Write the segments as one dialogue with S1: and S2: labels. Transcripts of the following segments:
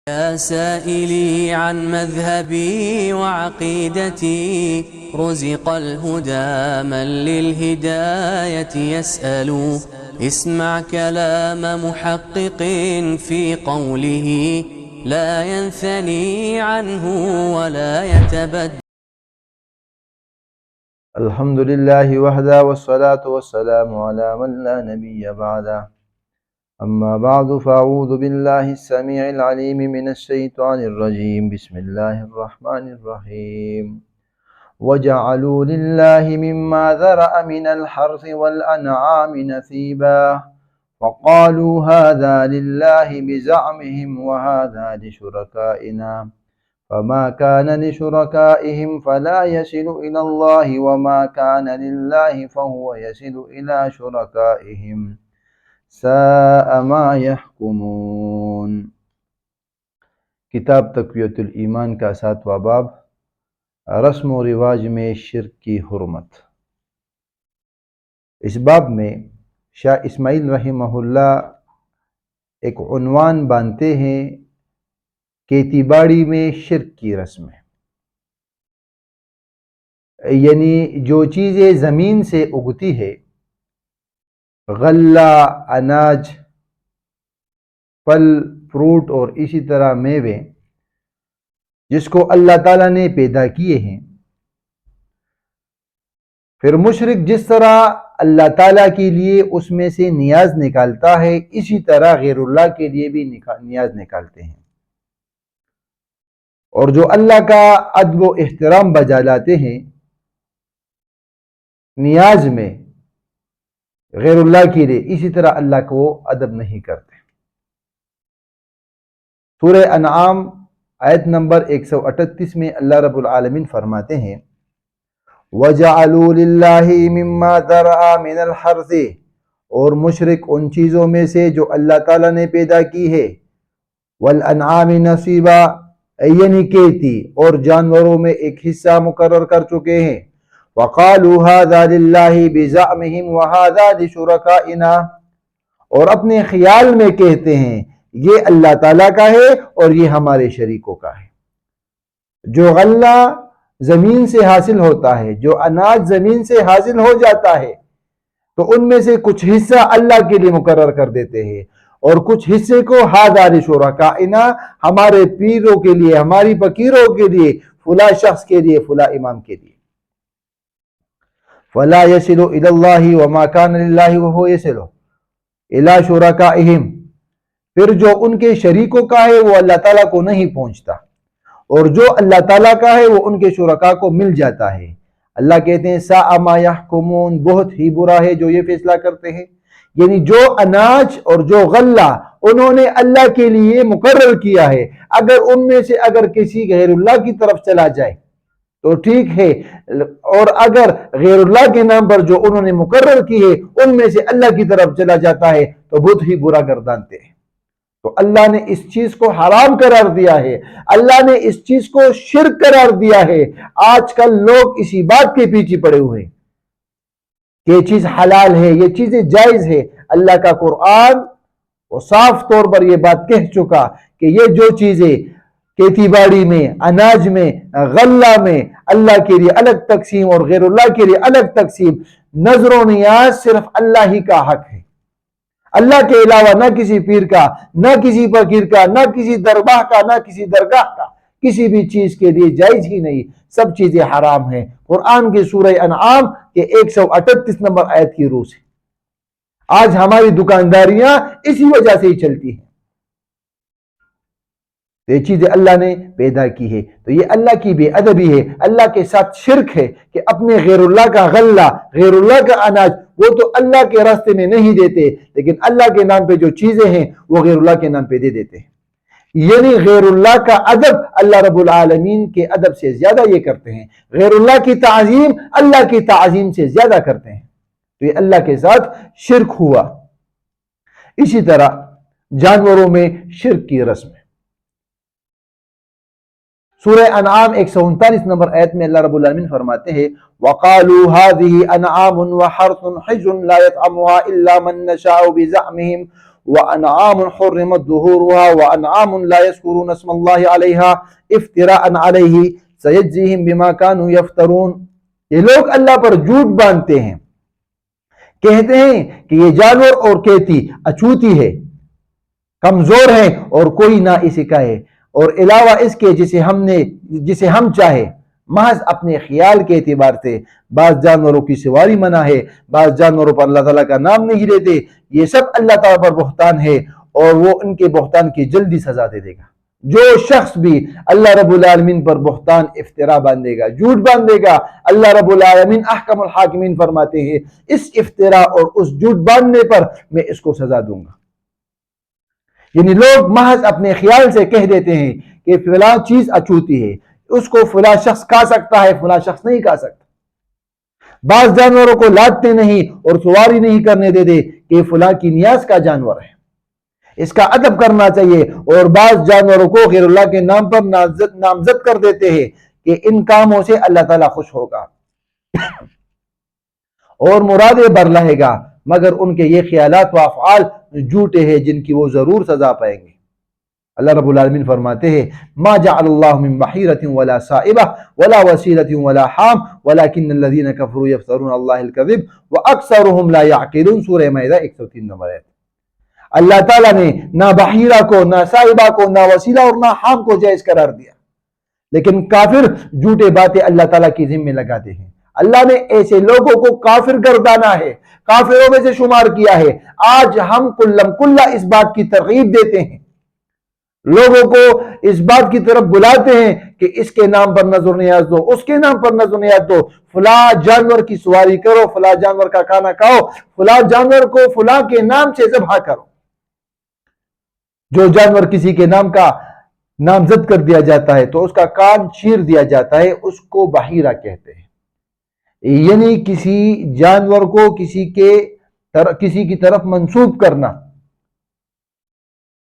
S1: يا سائلي عن مذهبي وعقيدتي رزق الهدى من للهداية يسأل اسمع كلام محقق في قوله لا ينثني عنه ولا يتبدل.
S2: الحمد لله وحده والصلاة والسلام على من لا نبي بعده. أما بعد فأعوذ بالله السميع العليم من الشيطان الرجيم. بسم الله الرحمن الرحيم. وجعلوا لله مما ذرأ من الحرث والأنعام نصيبا وقالوا هذا لله بزعمهم وهذا لشركائنا فما كان لشركائهم فلا يصل إلى الله وما كان لله فهو يصل إلى شركائهم ساء ما يحكمون. کتاب تقویت الایمان کا 7واں باب، رسم و رواج میں شرک کی حرمت۔ اس باب میں شاہ اسماعیل رحمہ اللہ ایک عنوان باندھتے ہیں، کھیتی باڑی میں شرک کی رسم ہے، یعنی جو چیزیں زمین سے اگتی ہے، غلہ، اناج، پھل، فروٹ اور اسی طرح میوے، جس کو اللہ تعالیٰ نے پیدا کیے ہیں، پھر مشرک جس طرح اللہ تعالیٰ کے لیے اس میں سے نیاز نکالتا ہے، اسی طرح غیر اللہ کے لیے بھی نیاز نکالتے ہیں، اور جو اللہ کا ادب و احترام بجا لاتے ہیں نیاز میں غیر اللہ کے لیے، اسی طرح اللہ کو ادب نہیں کرتے۔ سورہ انعام آیت نمبر 138 میں اللہ رب العالمین فرماتے ہیں وَجَعَلُوا لِلَّهِ مِمَّا ذَرَعَ مِنَ الْحَرْثِ، اور مشرک ان چیزوں میں سے جو اللہ تعالیٰ نے پیدا کی ہے، وَالْأَنْعَامِ نَصِيبًا، یعنی کھیتی اور جانوروں میں ایک حصہ مقرر کر چکے ہیں، وَقَالُوا هَذَا لِلَّهِ بِزَعْمِهِمْ وَهَذَا لِشُرَكَائِنَا، اور اپنے خیال میں کہتے ہیں یہ اللہ تعالیٰ کا ہے اور یہ ہمارے شریکوں کا ہے۔ جو غلہ زمین سے حاصل ہوتا ہے، جو اناج زمین سے حاصل ہو جاتا ہے، تو ان میں سے کچھ حصہ اللہ کے لیے مقرر کر دیتے ہیں، اور کچھ حصے کو ہذا لشرکائنا، ہمارے پیروں کے لیے، ہماری فقیروں کے لیے، فلاں شخص کے لیے، فلاں امام کے لیے۔ فلا يصل الى الله وما كان لله وهو يصل الى شركائهم، پھر جو ان کے شریکوں کا ہے وہ اللہ تعالیٰ کو نہیں پہنچتا، اور جو اللہ تعالیٰ کا ہے وہ ان کے شرکاء کو مل جاتا ہے۔ اللہ کہتے ہیں ساء ما يحكمون، بہت ہی برا ہے جو یہ فیصلہ کرتے ہیں، یعنی جو اناج اور جو غلہ انہوں نے اللہ کے لیے مقرر کیا ہے، اگر ان میں سے اگر کسی غیر اللہ کی طرف چلا جائے تو ٹھیک ہے، اور اگر غیر اللہ کے نام پر جو انہوں نے مقرر کی ہے ان میں سے اللہ کی طرف چلا جاتا ہے تو بہت ہی برا گردانتے ہیں۔ تو اللہ نے اس چیز کو حرام قرار دیا ہے، اللہ نے اس چیز کو شرک قرار دیا ہے۔ آج کل لوگ اسی بات کے پیچھے پڑے ہوئے ہیں کہ یہ چیز حلال ہے، یہ چیزیں جائز ہے۔ اللہ کا قرآن وہ صاف طور پر یہ بات کہہ چکا کہ یہ جو چیزیں کھیتی باڑی میں، اناج میں، غلہ میں اللہ کے لیے الگ تقسیم اور غیر اللہ کے لیے الگ تقسیم، نظر و نیاز صرف اللہ ہی کا حق ہے، اللہ کے علاوہ نہ کسی پیر کا، نہ کسی فقیر کا، نہ کسی درباہ کا، نہ کسی درگاہ کا، کسی بھی چیز کے لیے جائز ہی نہیں، سب چیزیں حرام ہیں۔ قرآن کی سورہ انعام کے 138 نمبر آیت کی روح سے آج ہماری دکانداریاں اسی وجہ سے ہی چلتی ہیں۔ یہ چیزیں اللہ نے پیدا کی ہے، تو یہ اللہ کی بے ادبی ہے، اللہ کے ساتھ شرک ہے کہ اپنے غیر اللہ کا غلہ، غیر اللہ کا اناج وہ تو اللہ کے راستے میں نہیں دیتے، لیکن اللہ کے نام پہ جو چیزیں ہیں وہ غیر اللہ کے نام پہ دے دیتے ہیں، یعنی غیر اللہ کا ادب اللہ رب العالمین کے ادب سے زیادہ یہ کرتے ہیں، غیر اللہ کی تعظیم اللہ کی تعظیم سے زیادہ کرتے ہیں، تو یہ اللہ کے ساتھ شرک ہوا۔ اسی طرح جانوروں میں شرک کی رسم ہے۔ سورہ انعام 139 نمبر آیت میں اللہ رب العالمین فرماتے ہیں وَقَالُوا هَذِهِ أَنْعَامٌ وَحَرْثٌ حِجْرٌ لَا يَطْعَمُهَا إِلَّا مَن نَّشَاءُ بِزَعْمِهِمْ وأنعام حرمت ظهورها وأنعام لا يذكرون اسم الله عليها افتراء عليه سيجزيهم بما كانوا يفترون۔ یہ لوگ اللہ پر جھوٹ باندھتے ہیں، کہتے ہیں کہ یہ جانور اور کھیتی اچھوتی ہے، کمزور ہے اور کوئی نہ اسی کا ہے، اور علاوہ اس کے جسے ہم چاہے، محض اپنے خیال کے اعتبار سے بعض جانوروں کی سواری منع ہے، بعض جانوروں پر اللہ تعالیٰ کا نام نہیں لیتے۔ یہ سب اللہ تعالیٰ پر بہتان ہے اور وہ ان کے بہتان کی جلدی سزا دے دے گا۔ جو شخص بھی اللہ رب العالمین پر بہتان افترا باندھے گا، جھوٹ باندھے گا، اللہ رب العالمین احکم الحاکمین فرماتے ہیں اس افترا اور اس جھوٹ باندھنے پر میں اس کو سزا دوں گا۔ یعنی لوگ محض اپنے خیال سے کہہ دیتے ہیں کہ فلاں چیز اچھوتی ہے، اس کو فلاں شخص کھا سکتا ہے، فلاں شخص نہیں کھا سکتا۔ بعض جانوروں کو لادتے نہیں اور سواری نہیں کرنے دیتے کہ فلاں کی نیاز کا جانور ہے، اس کا ادب کرنا چاہیے، اور بعض جانوروں کو غیر اللہ کے نام پر نامزد کر دیتے ہیں کہ ان کاموں سے اللہ تعالیٰ خوش ہوگا اور مرادیں برلائے گا، مگر ان کے یہ خیالات و افعال جھوٹے ہیں جن کی وہ ضرور سزا پائیں گے۔ اللہ رب العالمین فرماتے ہیں ما جعل اللہ من بحیرۃ ولا سائبہ ولا وسیلۃ ولا حام ولکن الذین کفروا یفترون اللہ الکذب واکثرهم لا یعقلون۔ سورہ مائدہ 103 نمبر ہے۔ اللہ تعالیٰ نے نہ بحیرہ کو، نہ سائبہ کو، نہ وسیلہ اور نہ حام کو جائز قرار دیا، لیکن کافر جھوٹے باتیں اللہ تعالیٰ کی ذمہ لگاتے ہیں۔ اللہ نے ایسے لوگوں کو کافر گردانا ہے، کافروں میں سے شمار کیا ہے۔ آج ہم کلم کلا اس بات کی ترغیب دیتے ہیں، لوگوں کو اس بات کی طرف بلاتے ہیں کہ اس کے نام پر نظر نیاز دو، اس کے نام پر نظر نیاز دو، فلاں جانور کی سواری کرو، فلاں جانور کا کھانا کھاؤ، فلاں جانور کو فلاں کے نام سے ذبح کرو۔ جو جانور کسی کے نام کا نامزد کر دیا جاتا ہے تو اس کا کان چیر دیا جاتا ہے، اس کو بحیرہ کہتے ہیں۔ یعنی کسی جانور کو کسی کی طرف منسوب کرنا،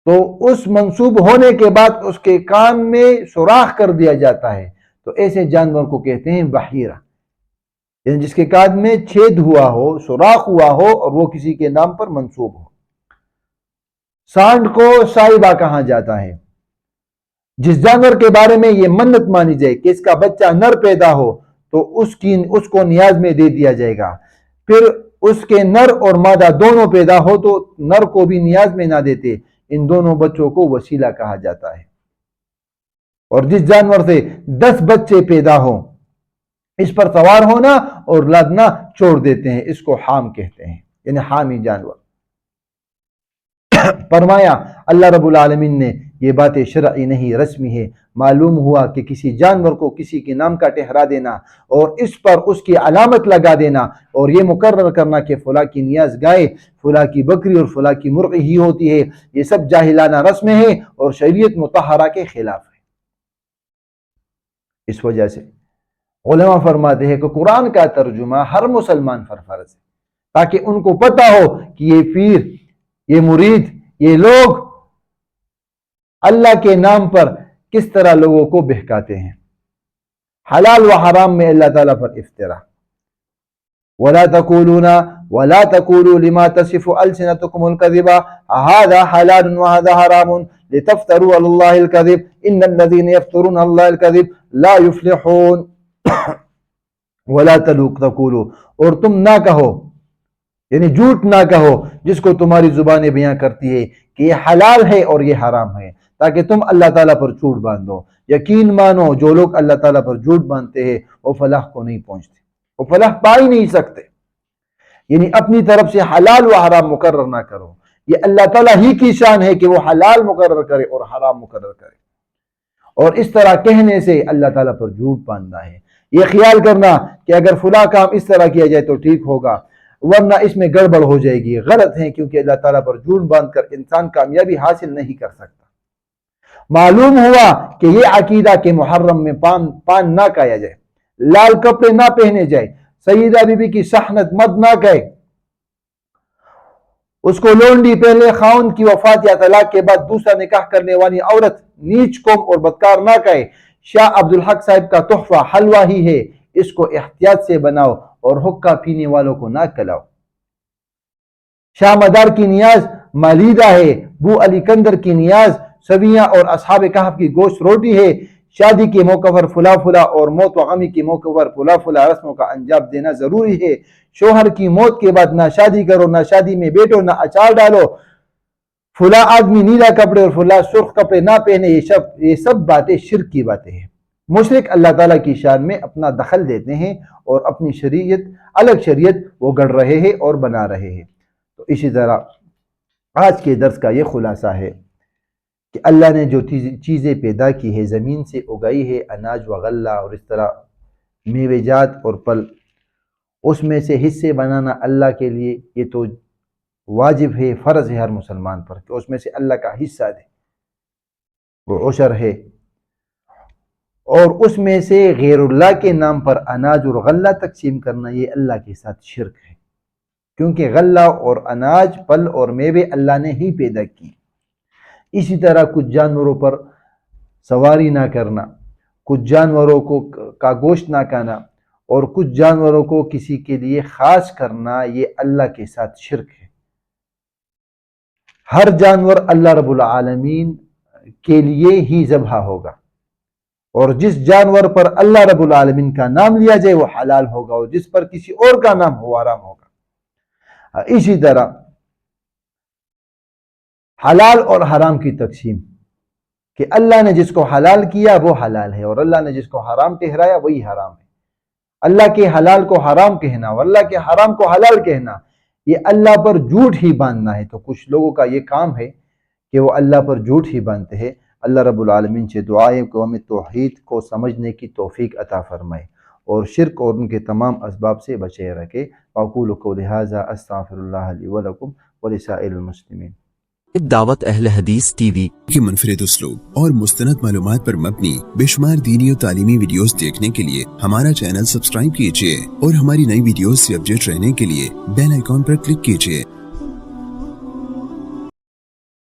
S2: تو اس منسوب ہونے کے بعد اس کے کان میں سوراخ کر دیا جاتا ہے، تو ایسے جانور کو کہتے ہیں بحیرہ، یعنی جس کے کان میں چھید ہوا ہو، سوراخ ہوا ہو اور وہ کسی کے نام پر منسوب ہو۔ سانڈ کو سائبہ کہا جاتا ہے۔ جس جانور کے بارے میں یہ منت مانی جائے کہ اس کا بچہ نر پیدا ہو تو اس کو نیاز میں دے دیا جائے گا، پھر اس کے نر اور مادہ دونوں پیدا ہو تو نر کو بھی نیاز میں نہ دیتے، ان دونوں بچوں کو وسیلہ کہا جاتا ہے۔ اور جس جانور سے 10 بچے پیدا ہوں، اس پر سوار ہونا اور لادنا چھوڑ دیتے ہیں، اس کو حام کہتے ہیں، یعنی حامی جانور۔ فرمایا اللہ رب العالمین نے یہ باتیں شرعی نہیں رسمی ہے۔ معلوم ہوا کہ کسی جانور کو کسی کے نام کا ٹھہرا دینا اور اس پر اس کی علامت لگا دینا اور یہ مقرر کرنا کہ فلاں کی نیاز گائے، فلاں کی بکری اور فلاں کی مرغی ہی ہوتی ہے، یہ سب جاہلانہ رسمیں ہیں اور شریعت مطہرہ کے خلاف ہے۔ اس وجہ سے علماء فرماتے ہیں کہ قرآن کا ترجمہ ہر مسلمان پر فرض ہے، تاکہ ان کو پتہ ہو کہ یہ پیر، یہ مرید، یہ لوگ اللہ کے نام پر کس طرح لوگوں کو بہکاتے ہیں۔ حلال و حرام میں اللہ تعالیٰ پر افترا، وَلَا تَقُولُوا لِمَا تَصِفُ أَلْسِنَتُكُمُ الْكَذِبَ هَذَا حَلَالٌ وَهَذَا حَرَامٌ لِتَفْتَرُوا عَلَى اللَّهِ الْكَذِبَ إِنَّ الَّذِينَ يَفْتَرُونَ عَلَى اللَّهِ الْكَذِبَ لَا يُفْلِحُونَ۔ وَلَا تَقُولُوا، اور تم نہ کہو، یعنی جھوٹ نہ کہو جس کو تمہاری زبانیں بیان کرتی ہے کہ یہ حلال ہے اور یہ حرام ہے، تاکہ تم اللہ تعالیٰ پر جھوٹ باندھو۔ یقین مانو جو لوگ اللہ تعالیٰ پر جھوٹ باندھتے ہیں وہ فلاح کو نہیں پہنچتے، وہ فلاح پا ہی نہیں سکتے۔ یعنی اپنی طرف سے حلال و حرام مقرر نہ کرو، یہ اللہ تعالیٰ ہی کی شان ہے کہ وہ حلال مقرر کرے اور حرام مقرر کرے، اور اس طرح کہنے سے اللہ تعالیٰ پر جھوٹ باندھنا ہے۔ یہ خیال کرنا کہ اگر فلاں کام اس طرح کیا جائے تو ٹھیک ہوگا، ورنہ اس میں گڑبڑ ہو جائے گی، غلط ہے، کیونکہ اللہ تعالیٰ پر جھوٹ باندھ کر انسان کامیابی حاصل نہیں کر سکتا۔ معلوم ہوا کہ یہ عقیدہ کہ محرم میں پان نہ کھایا جائے، لال کپڑے نہ پہنے جائے، سیدہ بی بی کی صحنت مد نہ کہے، اس کو لونڈی پہلے خاوند کی وفات یا طلاق کے بعد دوسرا نکاح کرنے والی عورت نیچ قوم اور بدکار نہ کہے۔ شاہ عبدالحق صاحب کا تحفہ حلوہ ہی ہے، اس کو احتیاط سے بناؤ اور حقہ پینے والوں کو نہ کھلاؤ۔ شاہ مدار کی نیاز مالیدہ ہے، بو علی کندر کی نیاز، سویاں اور اصحاب کہف کی گوشت روٹی ہے، شادی کے موقع پر فلا فلا اور موت و غمی کے موقع پر فلا فلا رسموں کا انجام دینا ضروری ہے۔ شوہر کی موت کے بعد نہ شادی کرو، نہ شادی میں بیٹھو، نہ اچار ڈالو، فلا آدمی نیلا کپڑے اور فلا سرخ کپڑے نہ پہنے، یہ سب باتیں شرک کی باتیں ہیں۔ مشرک اللہ تعالیٰ کی شان میں اپنا دخل دیتے ہیں اور اپنی شریعت، الگ شریعت وہ گڑھ رہے ہیں اور بنا رہے ہیں۔ تو اسی طرح آج کے درس کا یہ خلاصہ ہے کہ اللہ نے جو چیزیں پیدا کی ہے، زمین سے اگائی ہے، اناج و غلہ اور اس طرح میوے جات اور پھل، اس میں سے حصے بنانا اللہ کے لیے یہ تو واجب ہے، فرض ہے ہر مسلمان پر کہ اس میں سے اللہ کا حصہ دے، وہ عشر ہے۔ اور اس میں سے غیر اللہ کے نام پر اناج اور غلہ تقسیم کرنا یہ اللہ کے ساتھ شرک ہے، کیونکہ غلہ اور اناج، پھل اور میوے اللہ نے ہی پیدا کی۔ اسی طرح کچھ جانوروں پر سواری نہ کرنا، کچھ جانوروں کا گوشت نہ کھانا اور کچھ جانوروں کو کسی کے لیے خاص کرنا یہ اللہ کے ساتھ شرک ہے۔ ہر جانور اللہ رب العالمین کے لیے ہی ذبح ہوگا، اور جس جانور پر اللہ رب العالمین کا نام لیا جائے وہ حلال ہوگا، اور جس پر کسی اور کا نام ہو حرام ہوگا۔ اسی طرح حلال اور حرام کی تقسیم کہ اللہ نے جس کو حلال کیا وہ حلال ہے، اور اللہ نے جس کو حرام ٹھہرایا وہی حرام ہے۔ اللہ کے حلال کو حرام کہنا اور اللہ کے حرام کو حلال کہنا یہ اللہ پر جھوٹ ہی باندھنا ہے۔ تو کچھ لوگوں کا یہ کام ہے کہ وہ اللہ پر جھوٹ ہی باندھتے ہیں۔ اللہ رب العالمین سے دعا ہے کہ ہمیں توحید کو سمجھنے کی توفیق عطا فرمائے اور شرک اور ان کے تمام اسباب سے بچے رکھے۔ اقول قولی ھذا استغفر اللہ لی ولکم ولسائر المسلمین۔
S3: دعوت اہل حدیث ٹی وی کی منفرد اسلوب اور مستند معلومات پر مبنی بے شمار دینی اور تعلیمی ویڈیوز دیکھنے کے لیے ہمارا چینل سبسکرائب کیجیے اور ہماری نئی ویڈیوز سے اپڈیٹ رہنے کے لیے بیل آئیکن پر کلک کیجیے۔